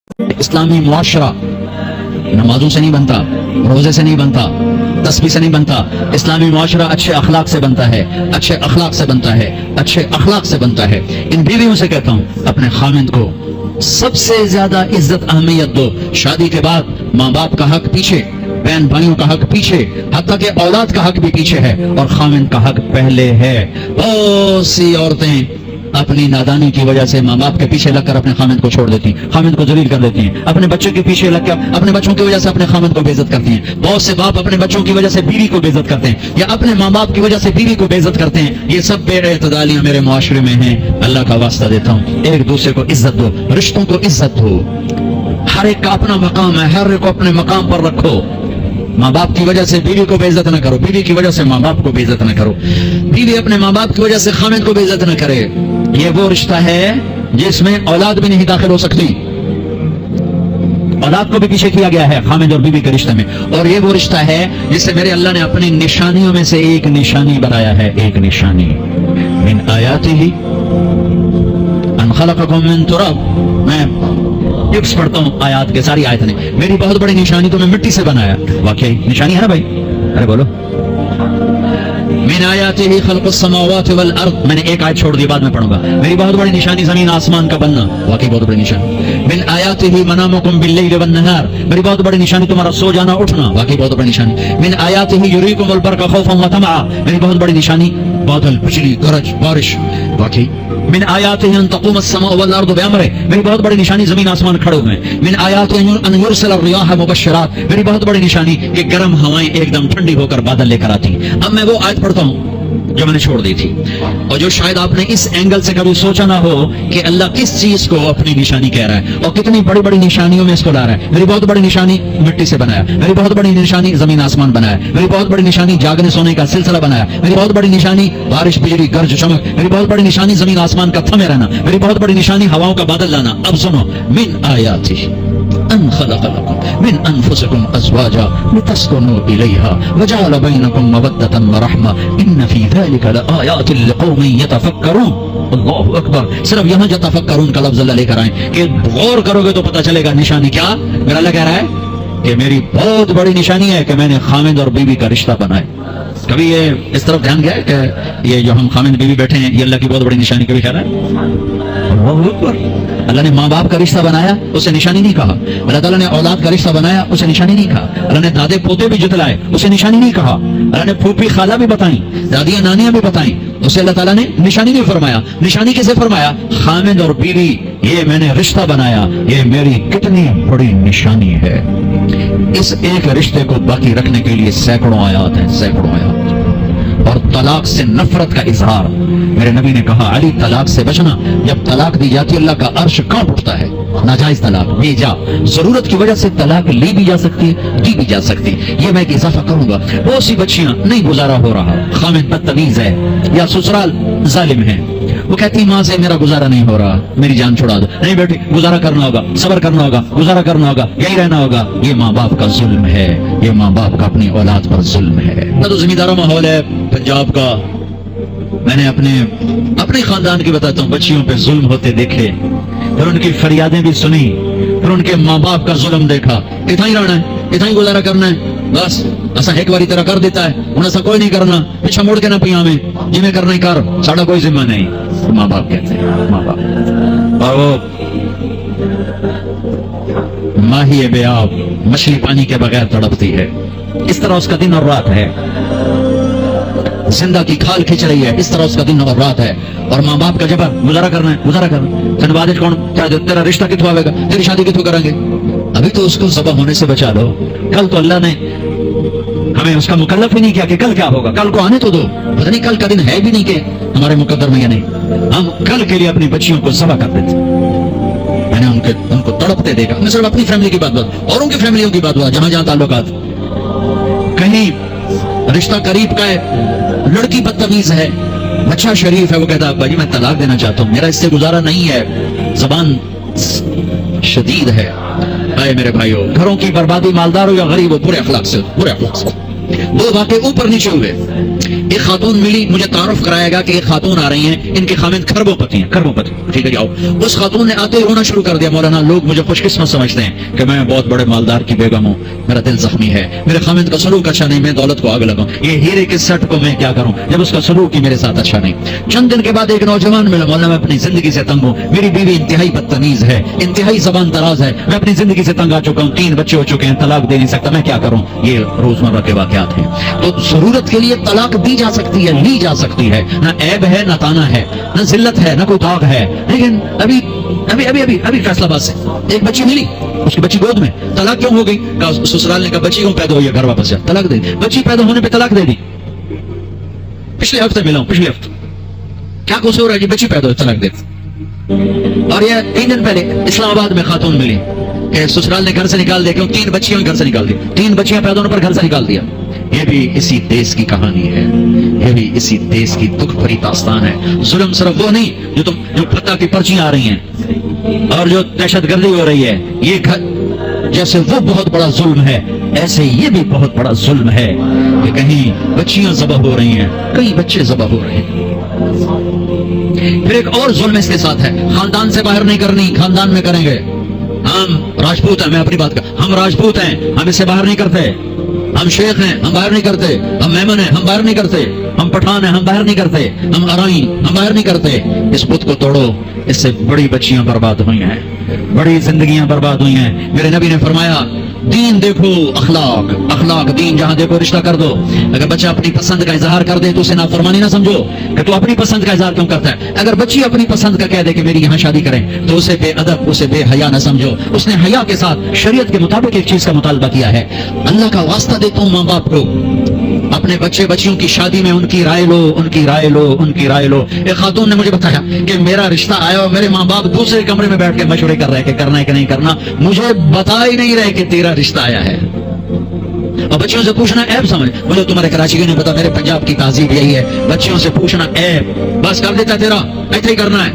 اسلامی معاشرہ نمازوں سے نہیں بنتا، روزے سے نہیں بنتا، تسبیح سے نہیں بنتا. اسلامی معاشرہ اچھے اخلاق سے بنتا ہے، اچھے اخلاق سے بنتا ہے، اچھے اخلاق سے بنتا ہے. ان بیویوں سے کہتا ہوں اپنے خامند کو سب سے زیادہ عزت اہمیت دو. شادی کے بعد ماں باپ کا حق پیچھے، بہن بھائیوں کا حق پیچھے، حتیٰ کہ اولاد کا حق بھی پیچھے ہے، اور خامند کا حق پہلے ہے. بہت سی عورتیں اپنی نادانی کی وجہ سے ماں باپ کے پیچھے لگ کر اپنے خامند کو چھوڑ دیتی ہیں، خامند کو ذلیل کر دیتی ہیں. اپنے بچوں کے پیچھے لگ کر اپنے بچوں کی وجہ سے اپنے خامند کو بے عزت کرتی ہیں. بہت سے باپ اپنے بچوں کی وجہ سے بیوی کو بے عزت کرتے ہیں، یا اپنے ماں باپ کی وجہ سے بیوی کو بے عزت کرتے ہیں. یہ سب بے اعتدالیاں میرے معاشرے میں ہیں. اللہ کا واسطہ دیتا ہوں، ایک دوسرے کو عزت دو، رشتوں کو عزت دو. ہر ایک کا اپنا مقام ہے، ہر ایک کو اپنے مقام پر رکھو. ماں باپ کی وجہ سے بیوی کو بے عزت نہ کرو، بیوی کی وجہ سے ماں باپ کو بے عزت نہ کرو، بیوی اپنے ماں باپ کی وجہ سے خامند کو بے عزت نہ کرے. یہ وہ رشتہ ہے جس میں اولاد بھی نہیں داخل ہو سکتی. اولاد کو بھی پیچھے کیا گیا ہے خامند اور بیوی کے رشتے میں. اور یہ وہ رشتہ ہے جس سے میرے اللہ نے اپنی نشانیوں میں سے ایک نشانی بنایا ہے. ایک نشانی من آیاتہ ان خلقکم من تراب. میں ٹپس پڑھتا ہوں آیات کے، ساری آیت نے. میری بہت بڑی نشانی تو میں مٹی سے بنایا. واقعی نشانی ہے نا بھائی؟ ارے بولو. من آیاتہ خلق السماوات والارض. میں نے ایک آیت چھوڑ دی، بعد میں پڑھوں گا. میری بہت بڑی نشانی زمین آسمان کا بننا. واقعی بہت بڑی نشانی. من آیاتہ منامکم باللیل والنہار. میری بہت بڑی نشانی تمہارا سو جانا اٹھنا. واقعی بہت بڑی نشانی. من آیاتہ یریکم البرق خوفا وطمعا. میری بہت بڑی نشانی بادل، بجلی، گرج، بارش. واقعی. من آیاتہ ان تقوم السماء والارض بامرہ. میری بہت بڑی نشانی زمین آسمان کھڑے ہوئے ہیں. من آیاتہ ان یرسل الرياح مبشرات. میری بہت بڑی نشانی کہ گرم ہوائیں ایک دم ٹھنڈی ہو کر بادل لے کر آتی. اب میں وہ آیت پڑھتا ہوں جو میں نے چھوڑ دی تھی، اور جو شاید آپ نے اس اینگل سے کبھی سوچا نہ ہو کہ اللہ کس چیز کو اپنی نشانی کہہ رہا ہے اور کتنی بڑی بڑی نشانیوں میں اس کو لا رہا ہے. میری بہت بڑی نشانی مٹی سے بنایا، میری بہت بڑی نشانی زمین آسمان بنایا، میری بہت بڑی نشانی جاگنے سونے کا سلسلہ بنایا، میری بہت بڑی نشانی بارش، بجلی، گرج، چمک، میری بہت بڑی نشانی زمین آسمان کا تھمے رہنا، میری بہت بڑی نشانی ہواؤں کا بادل لانا. اب سنو، من آیاتہ ان خلق لكم من انفسكم ازواجا لتسكنوا اليها وجعل بينكم مودة ورحمة ان في ذلك لآيات لقوم يتفكرون. اللہ اکبر. صرف یہاں جو تفکرون کا لفظ اللہ لے کر آئیں کہ غور کرو گے تو پتہ چلے گا نشانی کیا. میرا اللہ کہہ رہا ہے کہ میری بہت بڑی نشانی ہے کہ میں نے خامند اور بیوی کا رشتہ بنایا. کبھی یہ اس طرف دھیان گیا ہے کہ یہ جو ہم خامند بیوی بیٹھے ہیں یہ اللہ کی بہت بڑی نشانی. کبھی کہہ رہا ہے اللہ نے ماں باپ کا رشتہ بنایا، اسے نشانی نہیں کہا. اللہ تعالیٰ نے اولاد کا رشتہ بنایا، اسے نشانی نہیں کہا. اللہ نے دادے پوتے بھی جتلائے، اسے نشانی نہیں کہا. اللہ نے پھوپھی خالہ بھی بتائیں، دادیاں نانیاں بھی بتائیں، اسے اللہ تعالیٰ نے نشانی نہیں فرمایا. نشانی کیسے فرمایا؟ خامند اور بیوی یہ میں نے رشتہ بنایا، یہ میری کتنی بڑی نشانی ہے. اس ایک رشتے کو باقی رکھنے کے لیے سینکڑوں آیات ہیں، سینکڑوں آیات. اور طلاق سے نفرت کا اظہار. میرے نبی نے کہا علی طلاق سے بچنا. جب طلاق دی جاتی اللہ کا عرش کانپ اٹھتا ہے. ناجائز طلاق بے جا، ضرورت کی وجہ سے طلاق لی بھی جا سکتی ہے، دی بھی جا سکتی. یہ میں ایک اضافہ کروں گا. بہت سی بچیاں نہیں گزارا ہو رہا، خامد بدتمیز ہے یا سسرال ظالم ہے، وہ کہتی ماں سے میرا گزارا نہیں ہو رہا، میری جان چھڑا دو. نہیں بیٹی، گزارا کرنا ہوگا، صبر کرنا ہوگا، گزارا کرنا ہوگا، یہی رہنا ہوگا. یہ ماں باپ کا ظلم ہے، یہ ماں باپ کا اپنی اولاد پر ظلم ہے. نہ تو زمینداروں ماحول ہے پنجاب کا. میں نے اپنے خاندان کی بتاتا ہوں، بچیوں پہ ظلم ہوتے دیکھے، پھر ان کی فریادیں بھی سنی، پھر ان کے ماں باپ کا ظلم دیکھا. اتنا ہی رہنا ہے، اتنا ہی گزارا کرنا ہے، بس ایسا ایک باری طرح کر دیتا ہے، انہیں ایسا کوئی نہیں کرنا، پیچھا موڑ کے نہ پیا میں جی میں کرنا ہی کر، ساڑھا کوئی ذمہ نہیں. ماں باپ کہتے ہیں، ماں باپ. اور وہ ماہی بے آب مچھلی پانی کے بغیر تڑپتی ہے، اس طرح اس کا دن اور رات ہے. زندہ کی کھال کھینچ رہی ہے، اس طرح اس کا دن اور رات ہے. اور ماں باپ کا جبر، گزارا کرنا ہے، گزارا کرنا. تن بعد کون تیرا رشتہ کتوں آئے گا، تیری شادی کتوں کریں گے. ابھی تو اس کو ذبح ہونے سے بچا لو. کل تو اللہ نے ہمیں اس کا مکلف ہی نہیں کیا کہ کل کیا ہوگا. کل کو آنے تو دو، پتہ نہیں کل کا دن ہے بھی نہیں کہ ہمارے مقدر میں یا نہیں. ہم کل کے لیے اپنی بچیوں کو ذبح کر دیتے. میں نے ان کو تڑپتے دیکھا. میں صرف اپنی فیملی کی بات اوروں کی فیملیوں کی بات ہوا، جہاں جہاں تعلقات. کہیں رشتہ قریب کا ہے، لڑکی بدتمیز ہے، بچہ شریف ہے، وہ کہتا بھائی میں طلاق دینا چاہتا ہوں، میرا اس سے گزارا نہیں ہے، زبان شدید ہے. اے میرے بھائیو، گھروں کی بربادی مالدار ہو یا غریب ہو، برے اخلاق سے، برے اخلاق سے. दो वाक़े ऊपर नीचे हुए। एक खातून मिली, मुझे तारुफ कराएगा कि एक खातून आ रही हैं, इनके खामिंद खरबोपति हैं, खरबोपति। ठीक है, आओ। उस खातून ने आते ही रोना शुरू कर दिया, मौलाना लोग मुझे खुशकिस्मत समझते हैं कि मैं बहुत बड़े मालदार की बेगम हूँ, मेरा दिल जख्मी है, मेरे खामिंद का सलूक अच्छा नहीं, मैं दौलत को आग लगाऊं, ये हीरे के सेट को मैं क्या करूं जब उसका सलूक ही मेरे साथ अच्छा नहीं। चंद दिन के बाद एक नौजवान मिला, मौलाना मैं अपनी जिंदगी से तंग हूँ, मेरी बीवी इंतहाई बदतमीज है, इंतहाई जबान दराज है, मैं अपनी जिंदगी से तंग आ चुका हूँ, 3 बच्चे हो चुके हैं, तलाक दे नहीं सकता, मैं क्या करूं। ये रोजमर्रा के वाकयात हैं। तो जरूरत के लिए तलाक दी जा सकती है, ली जा सकती है, ना ऐब है, ना ताना है, ना जिल्लत है, ना कोई दाग है। लेकिन अभी अभी अभी अभी अभी फैसलाबाद से एक बच्ची मिली, उसकी बच्ची गोद में, तलाक क्यों हो गई? कहा ससुराल ने कहा बच्ची क्यों पैदा हुई है, घर वापस जा, तलाक दे दी। बच्ची पैदा होने पे तलाक दे दी। पिछले हफ्ते मिला हूं, पिछले हफ्ते। क्या कसूर है जी, बच्ची पैदा हुई तलाक दे दी। और ये 3 दिन पहले इस्लामाबाद में खातून मिली कि ससुराल ने घर से निकाल दिया, क्यों? 3 बच्चियों घर से निकाल दी, 3 बच्चियां पैदा होने पर घर से निकाल दिया। ये भी इसी देश की कहानी है, ये भी इसी देश की दुख भरी दास्तान है। जुल्म सिर्फ वो नहीं जो फतह की पर्चियां आ रही हैं और जो दहशतगर्दी हो रही है, ये जैसे वो बहुत बड़ा जुल्म है, ऐसे ये भी बहुत बड़ा जुल्म है कि कहीं बच्चियां ज़बह हो रही हैं, कई बच्चे ज़बह हो रहे हैं। फिर एक और जुल्म इसके साथ है, खानदान से बाहर नहीं करनी, खानदान में करेंगे। हम राजपूत हैं, मैं अपनी बात कर, हम राजपूत हैं, हम इससे बाहर नहीं करते। हम शेख हैं, हम बाहर नहीं करते। हम मेमन हैं, हम बाहर नहीं करते। हम पठान हैं, हम बाहर नहीं करते। हम अराई, हम बाहर नहीं करते। इस बुत को तोड़ो, इससे बड़ी बच्चियां बर्बाद हुई हैं, बड़ी जिंदगियां बर्बाद हुई हैं। मेरे नबी ने फरमाया, दीन देखो, अखलाक, अखलाक दीन, जहां देखो रिश्ता कर दो। अगर बच्चा अपनी पसंद का इजहार कर दे तो उसे नाफरमानी ना समझो कि तू अपनी पसंद का इजहार क्यों करता है। अगर बच्ची अपनी पसंद का कह दे कि मेरी यहाँ शादी करें तो उसे बेअदब, उसे बेहया ना समझो। उसने हया के साथ शरीयत के मुताबिक एक चीज का मुतालबा किया है। अल्लाह का वास्ता देता हूं माँ बाप को, अपने बच्चे बच्चियों की शादी में उनकी राय लो, उनकी राय लो, उनकी राय लो। एक खातून ने मुझे बताया कि मेरा रिश्ता आया और मेरे माँ बाप दूसरे कमरे में बैठ के मशवरे कर रहे हैं कि करना है कि नहीं करना, मुझे बता ही नहीं रहे कि तेरा रिश्ता आया है। और बच्चियों से पूछना ऐब समझ, मुझे तुम्हारे कराची की नहीं पता, मेरे पंजाब की तहजीब यही है, बच्चियों से पूछना ऐब, बस कर देता तेरा, ऐसे ही करना है,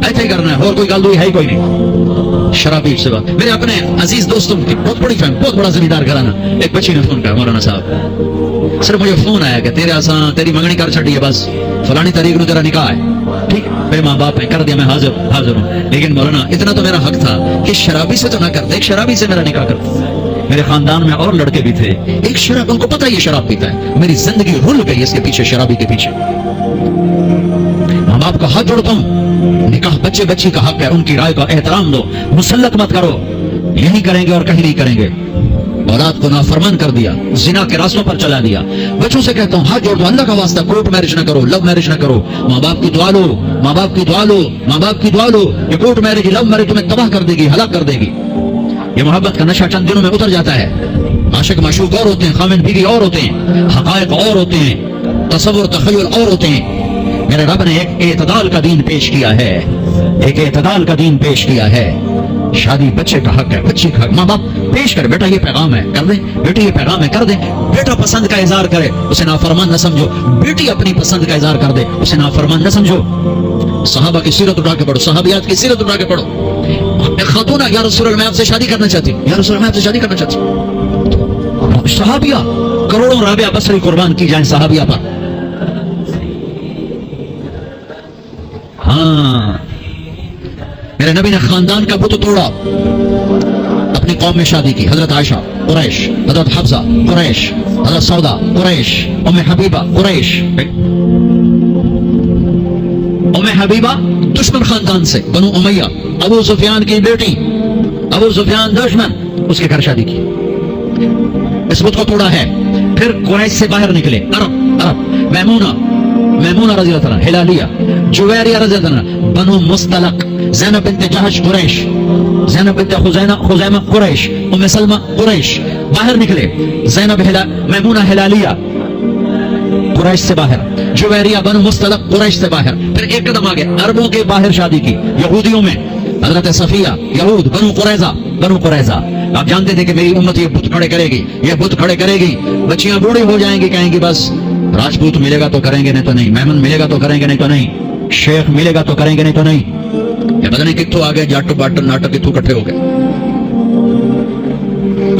ऐसे ही करना है, और कोई गल है ही कोई नहीं। शराबी से बात, मेरे अपने अजीज दोस्तों की बहुत बड़ी फैमिली, बहुत बड़ा जमींदार घराना, एक बच्ची ने फोन किया, मौलाना साहब सिर्फ मुझे फोन आया कि तेरे आसान तेरी मंगनी कर छड़ी है, बस फलानी तारीख को तेरा निकाह है। ठीक, मेरे माँ बाप ने कर दिया, मैं हाजिर हूँ, लेकिन मौलाना इतना तो मेरा हक था कि शराबी से तो ना करते, एक शराबी से मेरा निकाह करते। मेरे खानदान में और लड़के भी थे, एक शराब, उनको पता है ये शराब पीता है, मेरी जिंदगी रुल गई इसके पीछे, शराबी के पीछे। माँ बाप का हाथ जोड़ता हूँ, निकाह बच्चे बच्ची का हक है, उनकी राय का एहतराम दो, मुसल्लत मत करो, यही करेंगे और कहीं नहीं करेंगे। औलाद को नाफरमान कर दिया, जिना के रास्तों पर चला दिया। बच्चों से कहता हूँ हाथ जोड़ दो, अल्लाह का वास्ता, कोर्ट मैरिज ना करो, लव मैरिज ना करो, माँ बाप की दुआ लो, माँ बाप की दुआ लो, माँ बाप की दुआ लो। ये कोर्ट मैरिज, लव मैरिज तुम्हें तबाह कर देगी, हलाक कर देगी। ये मोहब्बत का नशा चंद दिनों में उतर जाता है। आशिक माशूक और होते हैं, खामिन बीवी और होते हैं, हकायक और होते हैं, तसव्वुर तखय्युल और होते हैं। मेरे रब ने एक एतदाल का दीन पेश किया है, एक एतदाल का दीन पेश किया है। शादी बच्चे का हक है, बच्ची का हक। माँ बाप पेश करे, बेटा ये पैगाम है, कर दे, बेटी ये पैगाम है, कर दे। बेटा पसंद का इजहार करे, उसे नाफरमान न समझो। बेटी अपनी पसंद का इजहार कर दे, उसे नाफरमान न समझो। सहाबा की सीरत उठा के पढ़ो, सहाबियात की सीरत उठा के पढ़ो। एक खातून या रसूल अल्लाह, मैं आपसे शादी करना चाहती हूँ, या रसूल मैं आपसे शादी करना चाहती हूँ। सहाबिया करोड़ों राबिया बसरी कुर्बान की जाए सहाबिया पर। हाँ, मेरे नबी ने खानदान का बुत तोड़ा, अपनी कौम में शादी की। हजरत आयशा कुरैश, हजरत हफ्सा कुरैश, हजरत सौदा कुरैश, उम्मे हबीबा कुरैश। उम्मे हबीबा दुश्मन खानदान से, बनु उमैया, अबू सुफियान की बेटी, अबू सुफियान दुश्मन, उसके घर शादी की। इस बुत को तोड़ा है। फिर कुरैश से बाहर निकले, अरब, मैमूना रज़ी अल्लाह अन्हा, हिलालिया, जुवैरिया रज़ी अल्लाह अन्हा, बनु मुस्तलक, ज़ैनब बिन्त जहश कुरैश, ज़ैनब बिन्त खुज़ैमा कुरैश, उम्मे सलमा कुरैश। बाहर निकले, ज़ैनब मैमूना हिलालिया कुरैश से बाहर, जुवैरिया बनु मुस्तलक कुरैश से बाहर। फिर एक कदम आगे, अरबों के बाहर शादी की, यहूदियों में हजरत सफिया, यहूद, बनु कुरैजा। आप जानते थे कि मेरी उम्मत ये बुत खड़े करेगी, ये बुत खड़े करेगी, बच्चियां बूढ़ी हो जाएंगी, कहेंगी बस राजपूत मिलेगा तो करेंगे, नहीं तो नहीं, मेमन मिलेगा तो करेंगे, नहीं तो नहीं, शेख मिलेगा तो करेंगे, नहीं तो नहीं। ये पता नहीं कितों आ गए, जाटो बाटो नाटक कितों इकट्ठे हो गए।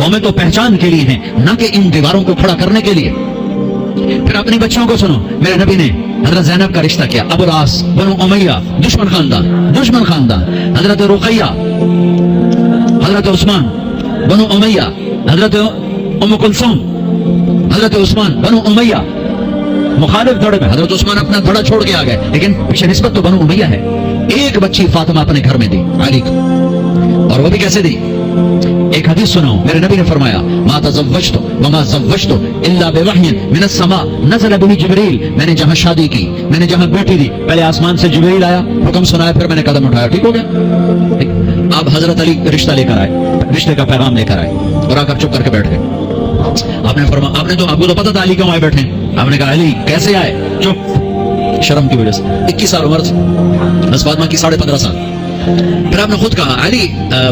कौमें तो पहचान के लिए हैं, न कि इन दीवारों को खड़ा करने के लिए। फिर अपनी बच्चियों को सुनो, मेरे नबी ने हजरत ज़ैनब का रिश्ता किया, अबुल आस बनु उमैया, दुश्मन खानदान, हजरत रुकैया, हजरत उस्मान बनु उमैया, हजरत उम्म कुलसूम, हजरत उस्मान बनु उमैया, मुखालिफ धड़े में हजरत उस्मान अपना धड़ा छोड़ के आ गए, लेकिन पीछे निस्बत तो बनु उमैया है। एक बच्ची फातिमा अपने घर में दी अली को, और वो भी कैसे दी? एक हदीस सुनाओ, मेरे नबी ने फरमाया, मा तज़व्वजतु व मा ज़व्वजतु इल्ला बिवहयिन मिन अस्समा नज़ल बिही जिब्रील। मैंने जहां शादी की, मैंने जहां बेटी दी, पहले आसमान से जिब्रील आया, हुक्म सुनाया, फिर मैंने कदम उठाया, ठीक हो गया। अब हजरत अली रिश्ता लेकर आए, रिश्ते का पैगाम लेकर आए, और आकर चुप करके बैठ गए। आपने तो आपको तो पता था अली क्यों आए बैठे, आपने कहा अली कैसे आए? चुप, शर्म की वजह से। 21 साल उम्र थी, बस फातिमा की 15.5 साल। फिर आपने खुद कहा अली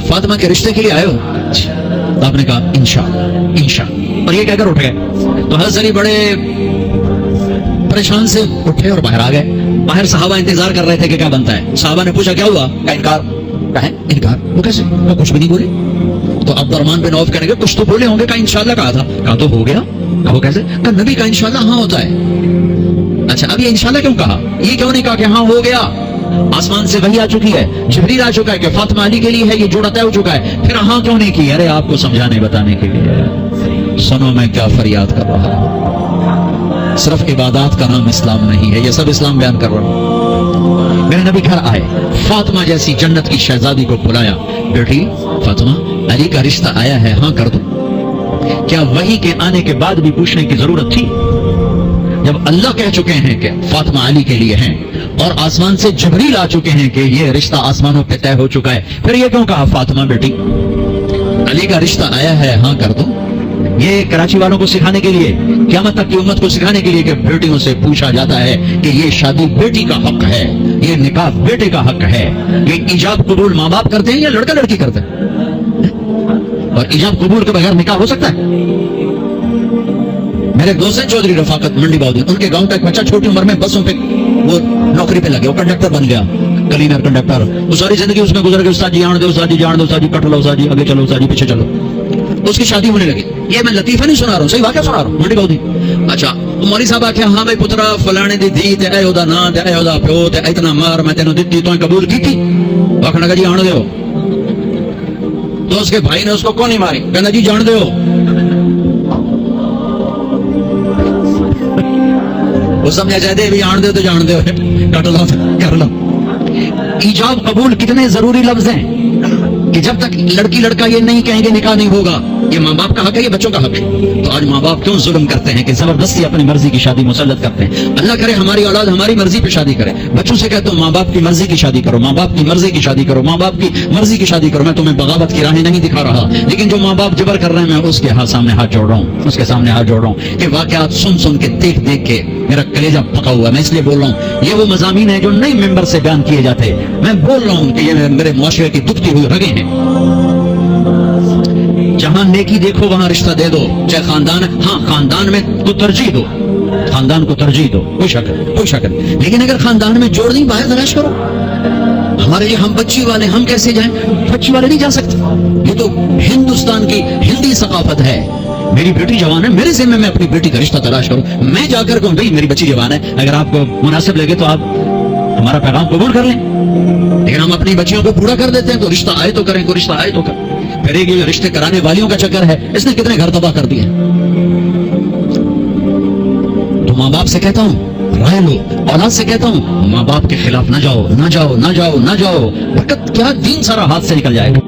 फातिमा के रिश्ते के लिए आए हो? तो आपने कहा इंशा, और ये कहकर उठ गए। तो हज़रत अली बड़े परेशान से उठे और बाहर आ गए। बाहर सहाबा इंतजार कर रहे थे कि क्या बनता है। सहाबा ने पूछा क्या हुआ? का इनकार। इनकार? वो कैसे? वो कुछ भी नहीं बोले। तो अब्दुर्रहमान बिन औफ कहेंगे कुछ तो बोले होंगे। का इंशाल्लाह कहा था। कहा तो हो गया। कहा वो कैसे? का नबी का इंशाल्लाह हाँ होता है। अच्छा, अब ये इंशाल्लाह क्यों कहा? ये क्यों नहीं कहा कि हाँ हो गया? आसमान से वही आ चुकी है, जिब्रील आ चुका है कि फातिमा अली के लिए है, ये जोड़ा तय हो चुका है, फिर हाँ क्यों नहीं की? अरे आपको समझाने बताने के लिए। सुनो मैं क्या फरियाद कर रहा हूं। सिर्फ इबादत का नाम इस्लाम नहीं है, ये सब इस्लाम बयान कर रहा हूं। मेरे नबी घर आए, फातिमा जैसी जन्नत की शहजादी को बुलाया, बेटी फातिमा अली का रिश्ता आया है, हाँ कर दो। क्या वही के आने के बाद भी पूछने की जरूरत थी? जब अल्लाह कह चुके हैं कि फातिमा अली के लिए हैं, और आसमान से जिब्रील आ चुके हैं कि ये रिश्ता आसमानों पे तय हो चुका है, फिर ये क्यों कहा फातिमा बेटी अली का रिश्ता आया है, हाँ कर दो? ये कराची वालों को सिखाने के लिए, क़यामत तक की उम्मत को सिखाने के लिए कि बेटियों से पूछा जाता है कि ये शादी बेटी का हक है, ये निकाह बेटे का हक है। ये इजाब कबूल माँ बाप करते हैं या लड़का लड़की करते हैं? और इजाब कबूल के बगैर निकाह हो सकता है? मेरे दोस्त हैं चौधरी रफाकत मंडी बाउद्दीन, उनके गांव का एक बच्चा छोटी उम्र में बसों पे वो नौकरी पे लगे, वो कंडक्टर बन गया, क्लीनर कंडक्टर। वो सारी जिंदगी उसमें गुजर गई। उस्ताद जी जान दो, उस्ताद जी जान दो, उस्ताद जी कट लो, उस्ताद जी आगे चलो, उस्ताद जी पीछे चलो। उसकी शादी होने लगी। ये मैं लतीफा नहीं सुना रहा हूँ, सही वाकया सुना रहा हूँ, मंडी बाउद्दीन। अच्छा, मौलवी साहब आखे हाँ भाई पुत्रा फलाने दी धी ते ऐ ओदा ना ते ऐ ओदा प्यो ते इतना मार मैं तेनों दित्ती तो कबूल की थी? आखना जी आने दो। तो उसके भाई ने उसको कौन नहीं मारी? कहना जी जान दो। वो समझा चाहते भी जान दो तो जान दो, कट लो कर लो। ईजाब कबूल कितने जरूरी लफ्ज हैं कि जब तक लड़की लड़का ये नहीं कहेंगे निकाह नहीं होगा। ये माँ बाप का हक है, ये बच्चों का हक है। तो आज माँ बाप क्यों जुल्म करते हैं कि जबरदस्ती अपनी मर्जी की शादी मुसल्लत करते हैं? अल्लाह करे हमारी औलाद हमारी मर्जी पे शादी करे। बच्चों से कहते हो माँ बाप की मर्जी की शादी करो, माँ बाप की मर्जी की शादी करो, माँ बाप की मर्जी की शादी करो। मैं तुम्हें बगावत की राहें नहीं दिखा रहा, लेकिन जो माँ बाप जबर कर रहे हैं मैं उसके सामने हाथ जोड़ रहा हूँ, उसके सामने हाथ जोड़ रहा हूँ कि वाकयात सुन सुन के देख देख के मेरा कलेजा पका हुआ। मैं इसलिए बोल रहा हूँ, ये वो मज़ामीन है जो नई मेंबर से बयान किए जाते। मैं बोल रहा हूँ कि ये मेरे मुआशरे की दुखती हुई रगें हैं। जहां नेकी देखो वहां रिश्ता दे दो, चाहे खानदान। हाँ, खानदान में तो तरजीह दो, खानदान को तरजीह दो, कोई शक नहीं। लेकिन अगर खानदान में जोड़ नहीं, बाहर तलाश करो। हमारे ये हम बच्ची वाले, हम कैसे जाएं? बच्ची वाले नहीं जा सकते। ये तो हिंदुस्तान की हिंदी सकाफत है। मेरी बेटी जवान है, मेरे जिम्मे में अपनी बेटी का रिश्ता तलाश करूं। मैं जाकर कहूं भाई मेरी बच्ची जवान है, अगर आपको मुनासिब लगे तो आप हमारा पैगाम कबूल कर लें। लेकिन हम अपनी बच्चियों को पूरा कर देते हैं। तो रिश्ता आए तो करें, कोई रिश्ता आए तो करें। फिर ये रिश्ते कराने वालियों का चक्कर है, इसने कितने घर तबाह कर दिए। तो माँ बाप से कहता हूँ राय लो, औलाद से कहता हूँ माँ बाप के खिलाफ ना जाओ, ना जाओ, ना जाओ, ना जाओ। बरकत क्या, दीन सारा हाथ से निकल जाएगा।